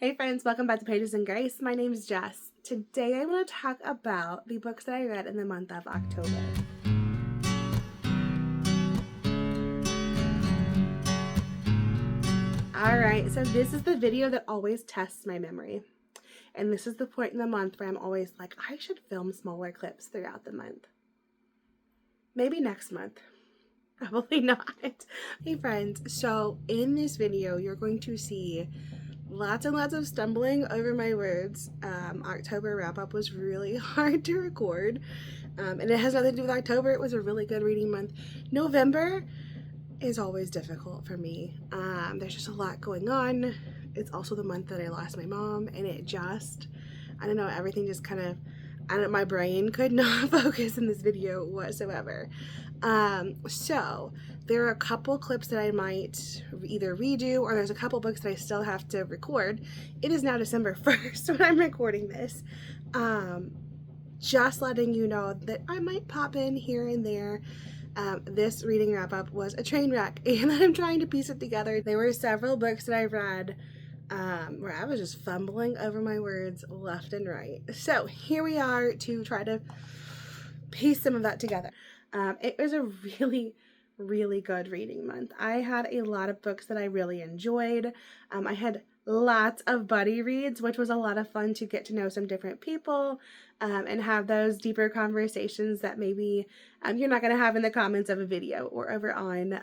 Hey friends, welcome back to Pages and Grace. My name is Jess. Today I want to talk about the books that I read in the month of October. Alright, so this is the video that always tests my memory. And this is the point in the month where I'm always like, I should film smaller clips throughout the month. Maybe next month. Probably not. Hey friends, so in this video you're going to see lots and lots of stumbling over my words. October wrap-up was really hard to record, and it has nothing to do with October. It was a really good reading month. November is always difficult for me. There's just a lot going on. It's also the month that I lost my mom, and it just, I don't know, everything just kind of, my brain could not focus in this video whatsoever. So there are a couple clips that I might either redo, or there's a couple books that I still have to record. It is now December 1st when I'm recording this. Just letting you know that I might pop in here and there. This reading wrap up was a train wreck, and I'm trying to piece it together. There were several books that I read where I was just fumbling over my words left and right. So here we are to try to piece some of that together. It was a really good reading month. I had a lot of books that I really enjoyed. I had lots of buddy reads, which was a lot of fun to get to know some different people and have those deeper conversations that maybe you're not going to have in the comments of a video or over on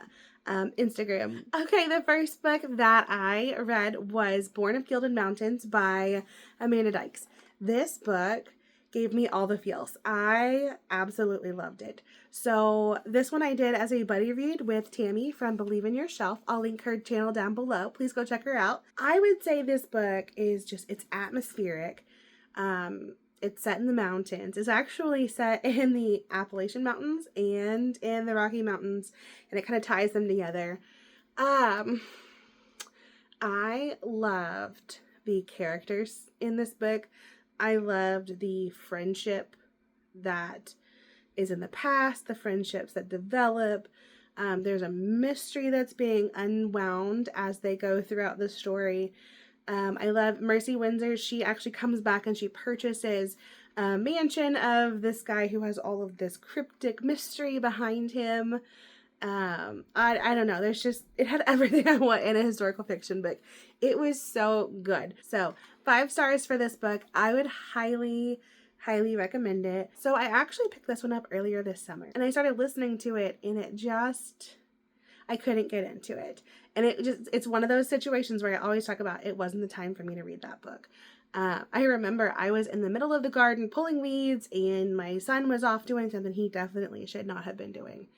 Instagram. Okay, the first book that I read was Born of Gilded Mountains by Amanda Dykes. This book gave me all the feels. I absolutely loved it. So this one I did as a buddy read with Tammy from Believe in Yourself. I'll link her channel down below. Please go check her out. I would say this book is just, it's atmospheric. It's set in the mountains. It's actually set in the Appalachian Mountains and in the Rocky Mountains, and it kind of ties them together. I loved the characters in this book. I loved the friendship that is in the past, the friendships that develop. There's a mystery that's being unwound as they go throughout the story. I love Mercy Windsor. She actually comes back and she purchases a mansion of this guy who has all of this cryptic mystery behind him. I don't know. There's just, it had everything I want in a historical fiction book. It was so good. So 5 stars for this book. I would highly recommend it. So I actually picked this one up earlier this summer and I started listening to it, and it just, I couldn't get into it. And it's one of those situations where I always talk about it wasn't the time for me to read that book. I remember I was in the middle of the garden pulling weeds and my son was off doing something he definitely should not have been doing.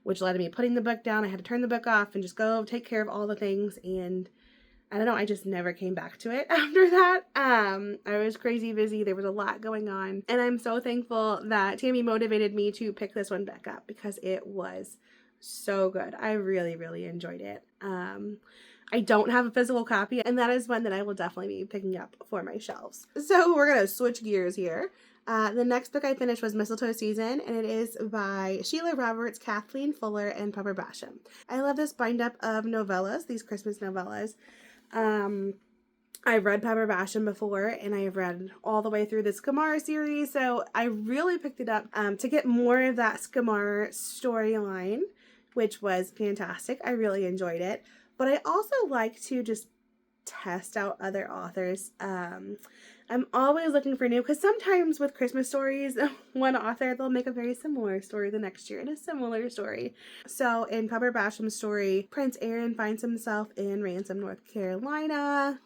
Which led to me putting the book down. I had to turn the book off and just go take care of all the things, and I don't know, I just never came back to it after that. I was crazy busy. There was a lot going on, and I'm so thankful that Tammy motivated me to pick this one back up because it was so good. I really enjoyed it. I don't have a physical copy, and that is one that I will definitely be picking up for my shelves. So we're gonna switch gears here. The next book I finished was Mistletoe Season, and it is by Sheila Roberts, Kathleen Fuller, and Pepper Basham. I love this bind up of novellas, these Christmas novellas. I've read Pepper Basham before, and I have read all the way through the Skamar series, so I really picked it up to get more of that Skamar storyline, which was fantastic. I really enjoyed it. But I also like to just test out other authors. I'm always looking for new, because sometimes with Christmas stories, one author, they'll make a very similar story the next year and a similar story. So in Pepper Basham's story, Prince Aaron finds himself in Ransom, North Carolina,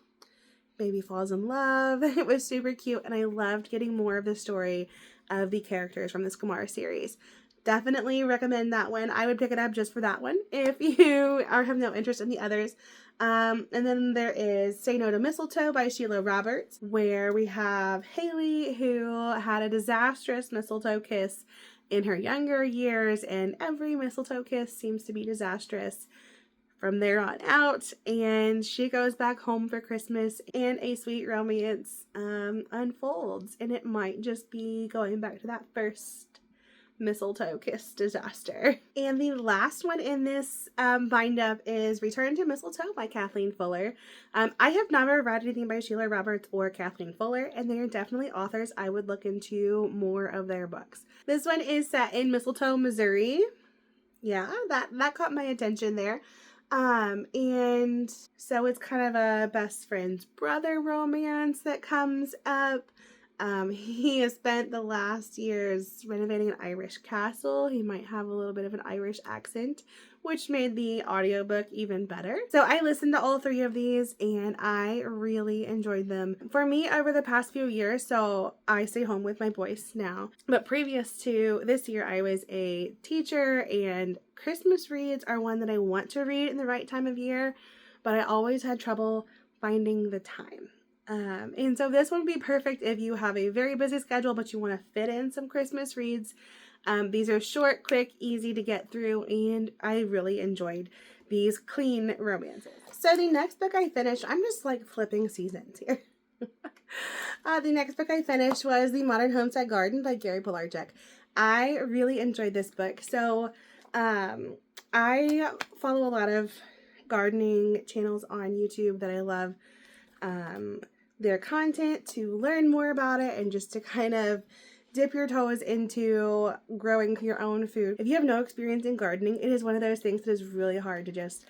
maybe falls in love. It was super cute, and I loved getting more of the story of the characters from the Skamar series. Definitely recommend that one. I would pick it up just for that one if you have no interest in the others. And then there is Say No to Mistletoe by Sheila Roberts, where we have Haley, who had a disastrous mistletoe kiss in her younger years, and every mistletoe kiss seems to be disastrous from there on out, and she goes back home for Christmas and a sweet romance unfolds, and it might just be going back to that first Mistletoe Kiss Disaster. And the last one in this bind up is Return to Mistletoe by Kathleen Fuller. I have never read anything by Sheila Roberts or Kathleen Fuller, and they are definitely authors I would look into more of their books. This one is set in Mistletoe, Missouri. Yeah, that caught my attention there. And so it's kind of a best friend's brother romance that comes up. He has spent the last years renovating an Irish castle. He might have a little bit of an Irish accent, which made the audiobook even better. So I listened to all three of these and I really enjoyed them. For me, over the past few years, so I stay home with my boys now, but previous to this year, I was a teacher, and Christmas reads are one that I want to read in the right time of year, but I always had trouble finding the time. And so this one would be perfect if you have a very busy schedule, but you want to fit in some Christmas reads. These are short, quick, easy to get through, and I really enjoyed these clean romances. So the next book I finished, I'm just like flipping seasons here. The next book I finished was The Modern Homestead Garden by Gary Polarchuk. I really enjoyed this book. So I follow a lot of gardening channels on YouTube that I love their content to learn more about it and just to kind of dip your toes into growing your own food. If you have no experience in gardening, it is one of those things that is really hard to just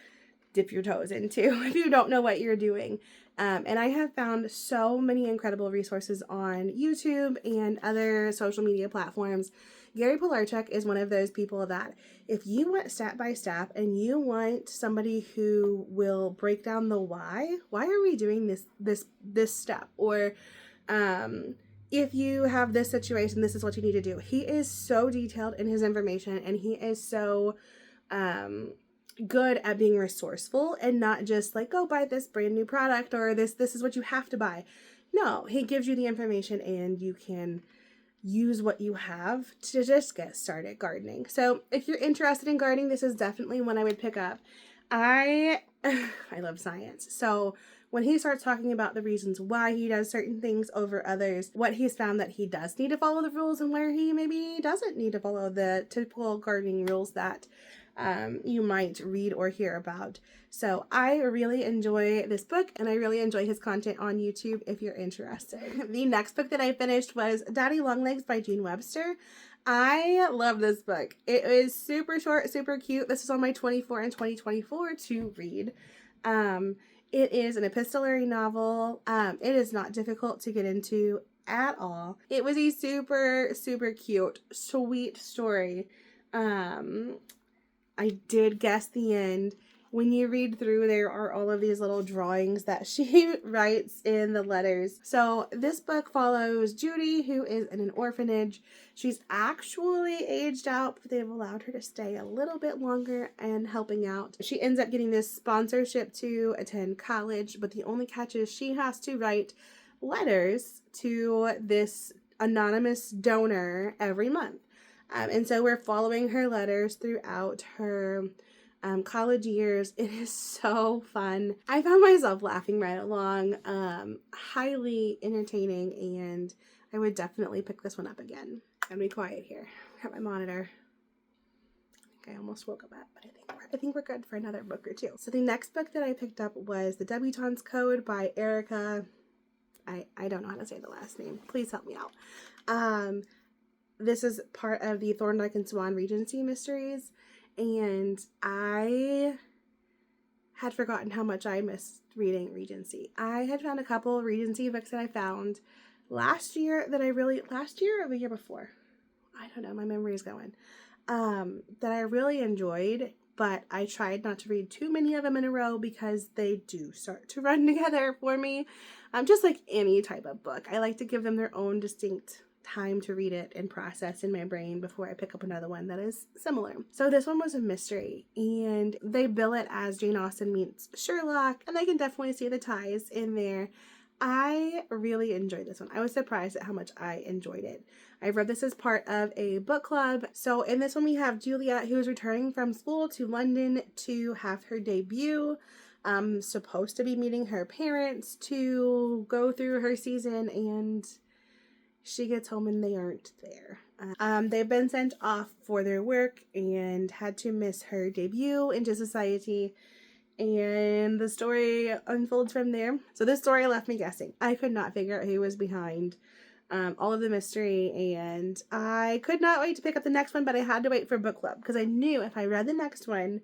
dip your toes into if you don't know what you're doing. And I have found so many incredible resources on YouTube and other social media platforms. Gary Polarchuk is one of those people that if you want step by step and you want somebody who will break down the why are we doing this step, or if you have this situation, this is what you need to do. He is so detailed in his information, and he is so good at being resourceful and not just like, go buy this brand new product, or this is what you have to buy. No, he gives you the information and you can use what you have to just get started gardening. So if you're interested in gardening, this is definitely one I would pick up. I love science. So when he starts talking about the reasons why he does certain things over others, what he's found that he does need to follow the rules and where he maybe doesn't need to follow the typical gardening rules that you might read or hear about. So I really enjoy this book, and I really enjoy his content on YouTube if you're interested. The next book that I finished was Daddy Longlegs by Jean Webster. I love this book. It is super short, super cute. This is on my 24 and 2024 to read. It is an epistolary novel. It is not difficult to get into at all. It was a super, super cute, sweet story. I did guess the end. When you read through, there are all of these little drawings that she writes in the letters. So this book follows Judy, who is in an orphanage. She's actually aged out, but they've allowed her to stay a little bit longer and helping out. She ends up getting this sponsorship to attend college, but the only catch is she has to write letters to this anonymous donor every month. And so we're following her letters throughout her college years. It is so fun. I found myself laughing right along. Highly entertaining, and I would definitely pick this one up again. I'm gonna be quiet here. Got my monitor. I think I almost woke up at, but I think we're good for another book or two. So the next book that I picked up was The Debutante's Code by Erica. I don't know how to say the last name. Please help me out. This is part of the Thorndike and Swan Regency mysteries, and I had forgotten how much I missed reading Regency. I had found a couple Regency books that I found last year or the year before. I don't know, my memory is going. That I really enjoyed, but I tried not to read too many of them in a row because they do start to run together for me. Just like any type of book, I like to give them their own distinct time to read it and process in my brain before I pick up another one that is similar. So this one was a mystery, and they bill it as Jane Austen meets Sherlock, and I can definitely see the ties in there. I really enjoyed this one. I was surprised at how much I enjoyed it. I read this as part of a book club. So in this one we have Juliet, who is returning from school to London to have her debut. Supposed to be meeting her parents to go through her season, and she gets home and they aren't there. They've been sent off for their work and had to miss her debut into society. And the story unfolds from there. So this story left me guessing. I could not figure out who was behind all of the mystery, and I could not wait to pick up the next one, but I had to wait for book club because I knew if I read the next one,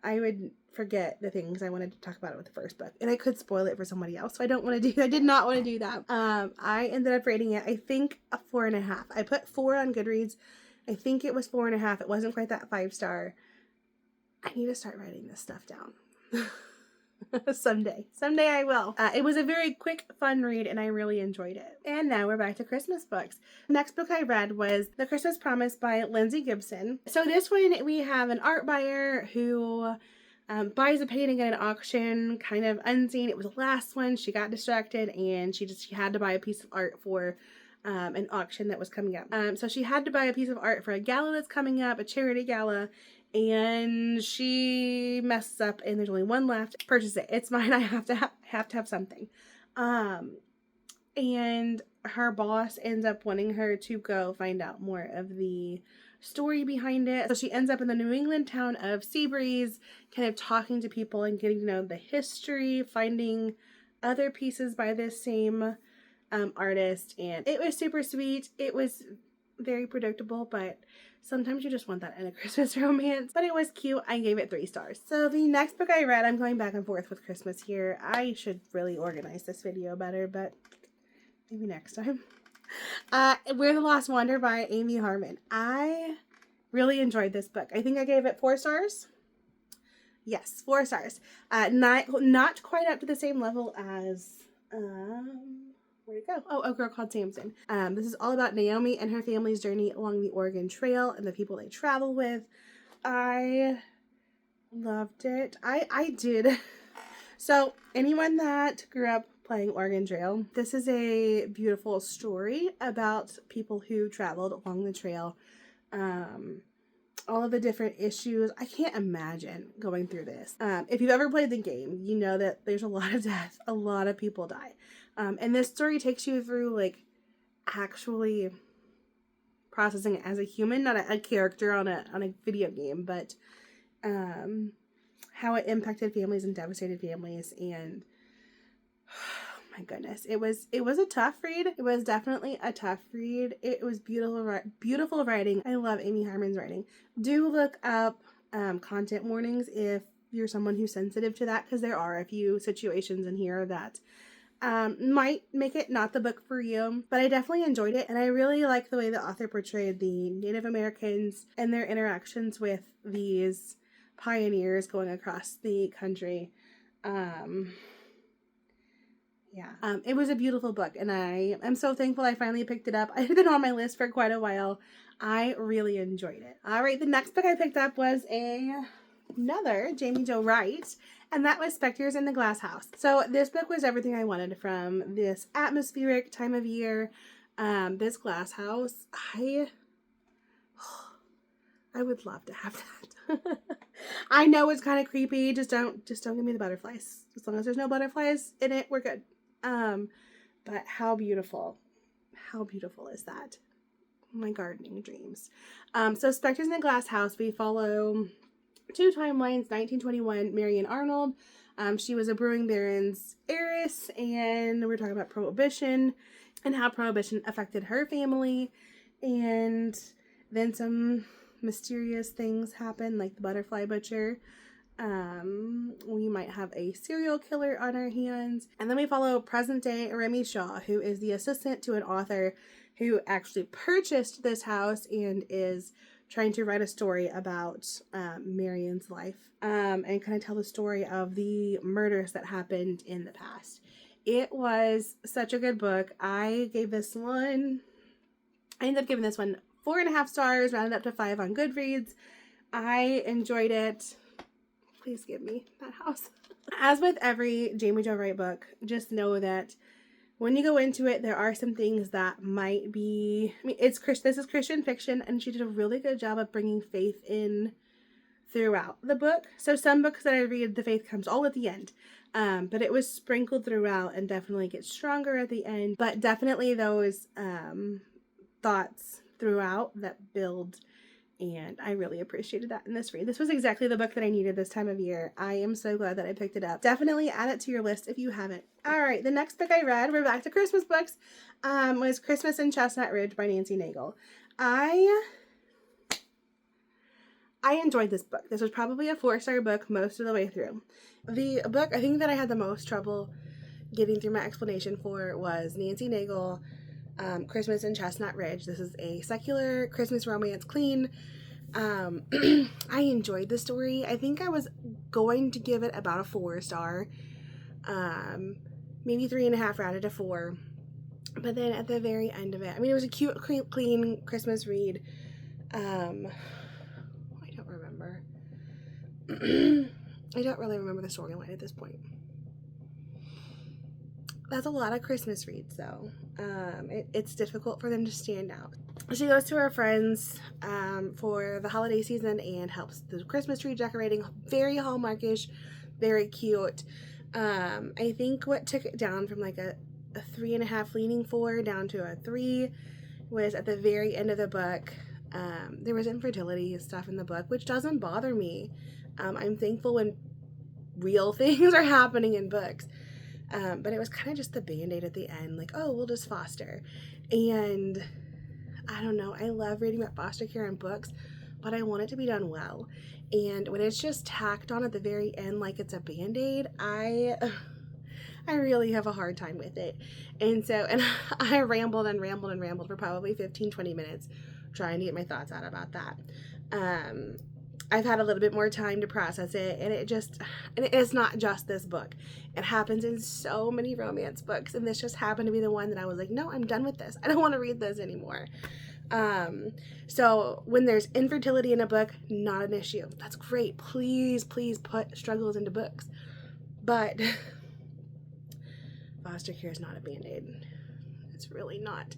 I would forget the things I wanted to talk about with the first book, and I could spoil it for somebody else. So I did not want to do that. I ended up rating it, I think, a 4.5. I put 4 on Goodreads. I think it was 4.5. It wasn't quite that 5-star. I need to start writing this stuff down. Someday I will. It was a very quick, fun read, and I really enjoyed it. And now we're back to Christmas books. The next book I read was The Christmas Promise by Lindsay Gibson. So this one, we have an art buyer who buys a painting at an auction, kind of unseen. It was the last one. She got distracted, and she had to buy a piece of art for an auction that was coming up. So she had to buy a piece of art for a gala that's coming up, a charity gala, and she messes up and there's only one left. Purchase it. It's mine. I have to have something. And her boss ends up wanting her to go find out more of the story behind it. So she ends up in the New England town of Seabreeze, kind of talking to people and getting to know the history, finding other pieces by this same artist. And it was super sweet. It was very predictable, but sometimes you just want that in a Christmas romance. But it was cute. I gave it 3 stars. So the next book I read, I'm going back and forth with Christmas here. I should really organize this video better, but maybe next time. We're the Lost Wonder by Amy Harmon. I really enjoyed this book. I think I gave it 4 stars. Yes, 4 stars. Not quite up to the same level as where'd it go? Oh, A Girl Called Samson. This is all about Naomi and her family's journey along the Oregon Trail and the people they travel with. I loved it. I did. So anyone that grew up playing Oregon Trail, this is a beautiful story about people who traveled along the trail. All of the different issues. I can't imagine going through this. If you've ever played the game, you know that there's a lot of death. A lot of people die. And this story takes you through, like, actually processing it as a human, not a character on a video game, but how it impacted families and devastated families. And oh my goodness, it was a tough read. It was definitely a tough read. It was beautiful writing. I love Amy Harmon's writing. Do look up content warnings if you're someone who's sensitive to that, because there are a few situations in here that might make it not the book for you, but I definitely enjoyed it, and I really like the way the author portrayed the Native Americans and their interactions with these pioneers going across the country. It was a beautiful book, and I am so thankful I finally picked it up. I had been on my list for quite a while. I really enjoyed it. All right, the next book I picked up was another Jamie Jo Wright, and that was Specters in the Glass House. So this book was everything I wanted from this atmospheric time of year. This glass house, I would love to have that. I know it's kind of creepy. Just don't give me the butterflies. As long as there's no butterflies in it, we're good. But how beautiful is that? My gardening dreams. So Specters in the Glass House, we follow 2 timelines. 1921, Marion Arnold. She was a brewing baron's heiress, and we're talking about Prohibition and how Prohibition affected her family. And then some mysterious things happen, like the butterfly butcher. We might have a serial killer on our hands. And then we follow present day Remy Shaw, who is the assistant to an author who actually purchased this house and is trying to write a story about Marion's life and kind of tell the story of the murders that happened in the past. It was such a good book. I ended up giving this one 4.5 stars, rounded up to 5 on Goodreads. I enjoyed it. Please give me that house. As with every Jamie Jo Wright book, just know that when you go into it, there are some things that might be... this is Christian fiction, and she did a really good job of bringing faith in throughout the book. So some books that I read, the faith comes all at the end. But it was sprinkled throughout and definitely gets stronger at the end. But definitely those thoughts throughout that build, and I really appreciated that in this read. This was exactly the book that I needed this time of year. I am so glad that I picked it up. Definitely add it to your list if you haven't. All right, the next book I read, we're back to Christmas books, was Christmas in Chestnut Ridge by Nancy Nagel. I enjoyed this book. This was probably a 4-star book most of the way through. The book I think that I had the most trouble getting through my explanation for was Nancy Nagel, Christmas in Chestnut Ridge. This is a secular Christmas romance clean. I enjoyed the story. I think I was going to give it about a 4-star. Maybe 3.5 rounded to 4. But then at the very end of it, I mean, it was a cute, clean Christmas read. I don't remember. I don't really remember the storyline at this point. That's a lot of Christmas reads, though. It's difficult for them to stand out. She goes to her friends for the holiday season and helps the Christmas tree decorating. Very Hallmarkish, very cute. I think what took it down from like a 3.5 leaning 4 down to a 3 was at the very end of the book. There was infertility stuff in the book, which doesn't bother me. I'm thankful when real things are happening in books. But it was kind of just the band-aid at the end, like, oh, we'll just foster. And I don't know, I love reading about foster care in books, but I want it to be done well. And when it's just tacked on at the very end like it's a band-aid, I really have a hard time with it. And I rambled and rambled and rambled for probably 15-20 minutes trying to get my thoughts out about that. I've had a little bit more time to process it, and it's not just this book. It happens in so many romance books, and this just happened to be the one that I was like, no, I'm done with this. I don't want to read this anymore. So when there's infertility in a book, not an issue. That's great. Please, please put struggles into books. But foster care is not a band-aid. It's really not.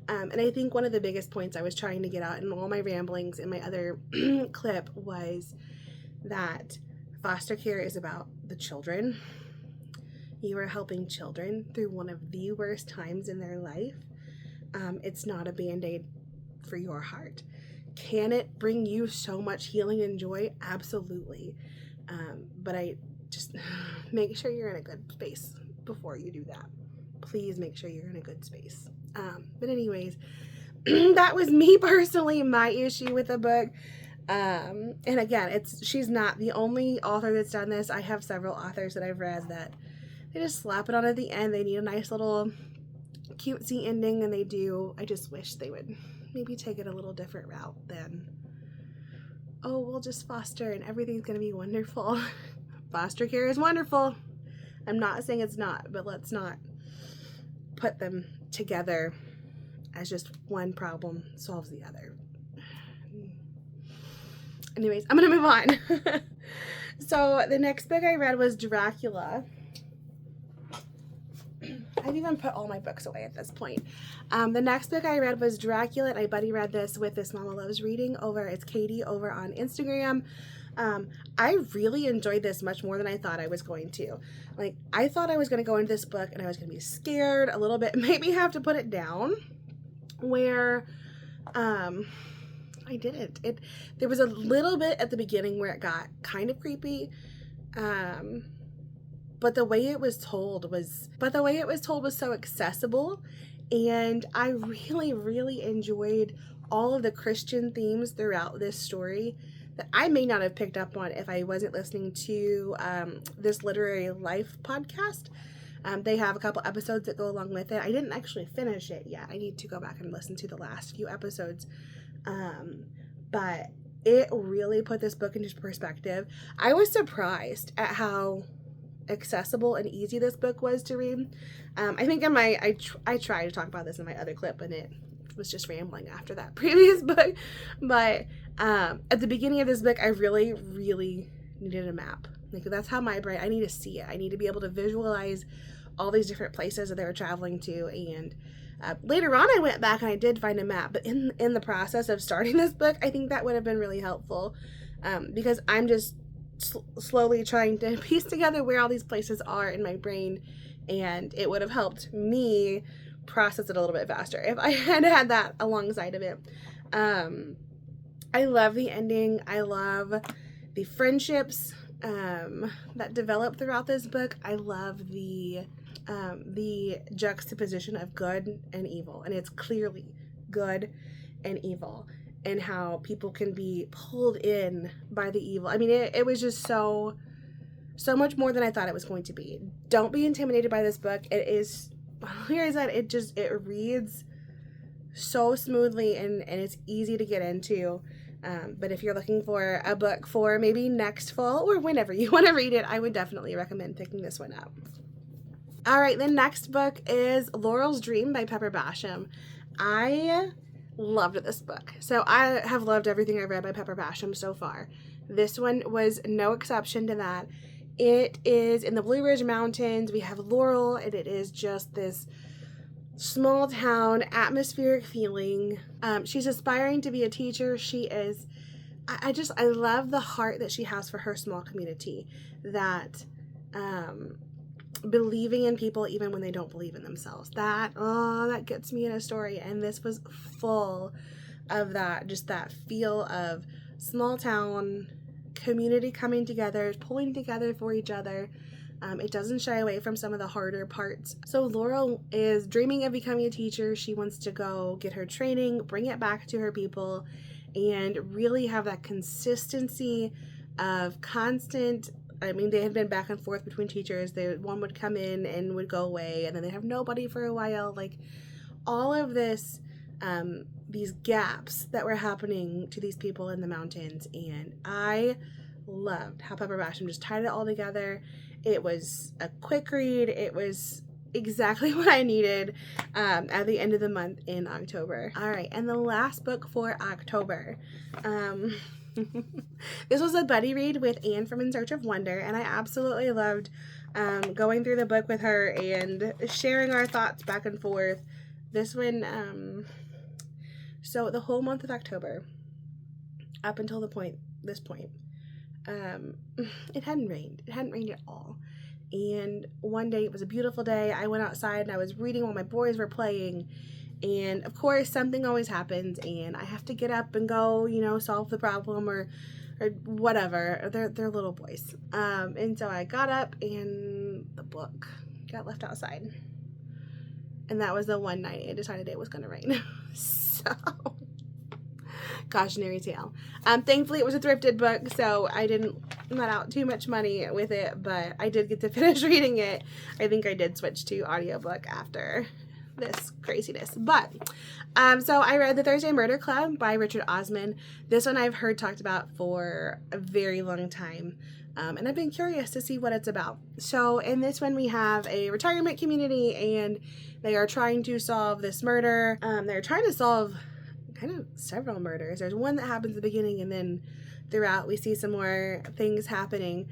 And I think one of the biggest points I was trying to get out in all my ramblings in my other clip was that foster care is about the children. You are helping children through one of the worst times in their life. It's not a band-aid for your heart. Can it bring you so much healing and joy? Absolutely. But I just make sure you're in a good space before you do that. Please make sure you're in a good space. But anyways, that was me personally, my issue with the book. And again, she's not the only author that's done this. I have several authors that I've read that they just slap it on at the end. They need a nice little cutesy ending, and they do. I just wish they would maybe take it a little different route than, oh, we'll just foster and everything's going to be wonderful. Foster care is wonderful. I'm not saying it's not, but let's not put them together as just one problem solves the other. Anyways, I'm gonna move on. So the next book I read was Dracula. I've even put all my books away at this point. The next book I read was Dracula, and I buddy read this with This Mama Loves Reading it's Katie over on Instagram. I really enjoyed this much more than I thought I was going to. Like, I thought I was going to go into this book and I was going to be scared a little bit, maybe have to put it down, where I didn't. There was a little bit at the beginning where it got kind of creepy, but the way it was told was so accessible, and I really, really enjoyed all of the Christian themes throughout this story that I may not have picked up on if I wasn't listening to this Literary Life podcast. They have a couple episodes that go along with it. I didn't actually finish it yet. I need to go back and listen to the last few episodes. But it really put this book into perspective. I was surprised at how accessible and easy this book was to read. I think in I tried to talk about this in my other clip, and it was just rambling after that previous book. But at the beginning of this book, I really, really needed a map. Like, that's how my brain, I need to see it. I need to be able to visualize all these different places that they were traveling to. And later on, I went back and I did find a map. But in the process of starting this book, I think that would have been really helpful, because I'm just slowly trying to piece together where all these places are in my brain. And it would have helped me process it a little bit faster if I had had that alongside of it. I love the ending. I love the friendships that develop throughout this book. I love the juxtaposition of good and evil, and it's clearly good and evil, and how people can be pulled in by the evil. I mean, it was just so much more than I thought it was going to be. Don't be intimidated by this book. It is, like I said, it reads so smoothly, and it's easy to get into. But if you're looking for a book for maybe next fall or whenever you want to read it, I would definitely recommend picking this one up. All right, the next book is Laurel's Dream by Pepper Basham. I loved this book. So I have loved everything I've read by Pepper Basham so far. This one was no exception to that. It is in the Blue Ridge Mountains. We have Laurel, and it is just this small town atmospheric feeling. She's aspiring to be a teacher. She is, I love the heart that she has for her small community, that believing in people even when they don't believe in themselves. That gets me in a story, and this was full of that, just that feel of small town community coming together, pulling together for each other. It doesn't shy away from some of the harder parts. So Laurel is dreaming of becoming a teacher. She wants to go get her training, bring it back to her people, and really have that consistency of constant. I mean, they had been back and forth between teachers. One would come in and would go away, and then they'd have nobody for a while. Like, all of this, these gaps that were happening to these people in the mountains. And I loved how Pepper Basham just tied it all together. It was a quick read. It was exactly what I needed at the end of the month in October. All right, and the last book for October. This was a buddy read with Anne from In Search of Wonder, and I absolutely loved going through the book with her and sharing our thoughts back and forth. This one, so the whole month of October, up until this point, it hadn't rained. It hadn't rained at all. And one day, it was a beautiful day. I went outside and I was reading while my boys were playing. And of course, something always happens, and I have to get up and go, solve the problem or whatever. They're little boys. And so I got up, and the book got left outside. And that was the one night I decided it was going to rain. So, cautionary tale. Thankfully, it was a thrifted book, so I didn't let out too much money with it, but I did get to finish reading it. I think I did switch to audiobook after this craziness. But so I read The Thursday Murder Club by Richard Osman. This one I've heard talked about for a very long time, and I've been curious to see what it's about. So in this one, we have a retirement community, and they are trying to solve this murder. They're trying to solve kind of several murders. There's one that happens at the beginning, and then throughout we see some more things happening.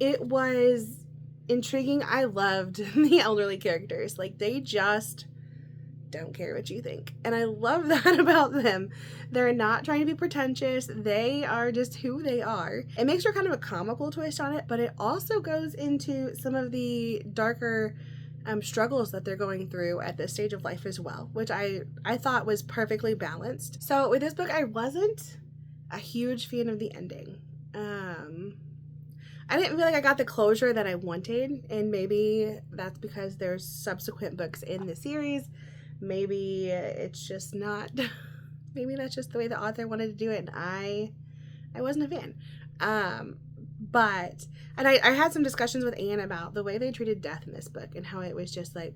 It was intriguing. I loved the elderly characters. Like, they just don't care what you think, and I love that about them. They're not trying to be pretentious. They are just who they are. It makes for kind of a comical twist on it, but it also goes into some of the darker struggles that they're going through at this stage of life as well, which I thought was perfectly balanced. So with this book, I wasn't a huge fan of the ending. I didn't feel like I got the closure that I wanted, and maybe that's because there's subsequent books in the series. Maybe it's just not, maybe that's just the way the author wanted to do it, and I wasn't a fan. But I had some discussions with Anne about the way they treated death in this book, and how it was just like,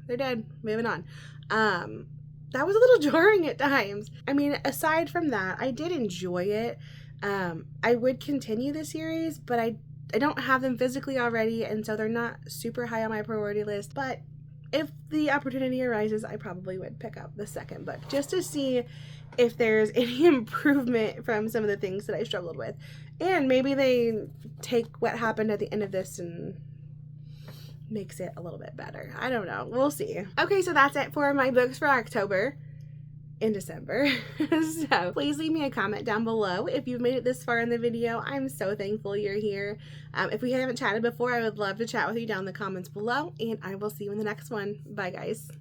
they're dead, moving on. That was a little jarring at times. I mean, aside from that, I did enjoy it. I would continue the series, but I don't have them physically already, and so they're not super high on my priority list. But if the opportunity arises, I probably would pick up the second book just to see if there's any improvement from some of the things that I struggled with. And maybe they take what happened at the end of this and makes it a little bit better. I don't know. We'll see. Okay, so that's it for my books for October. in December. So please leave me a comment down below if you've made it this far in the video. I'm so thankful you're here. If we haven't chatted before, I would love to chat with you down in the comments below, and I will see you in the next one. Bye, guys.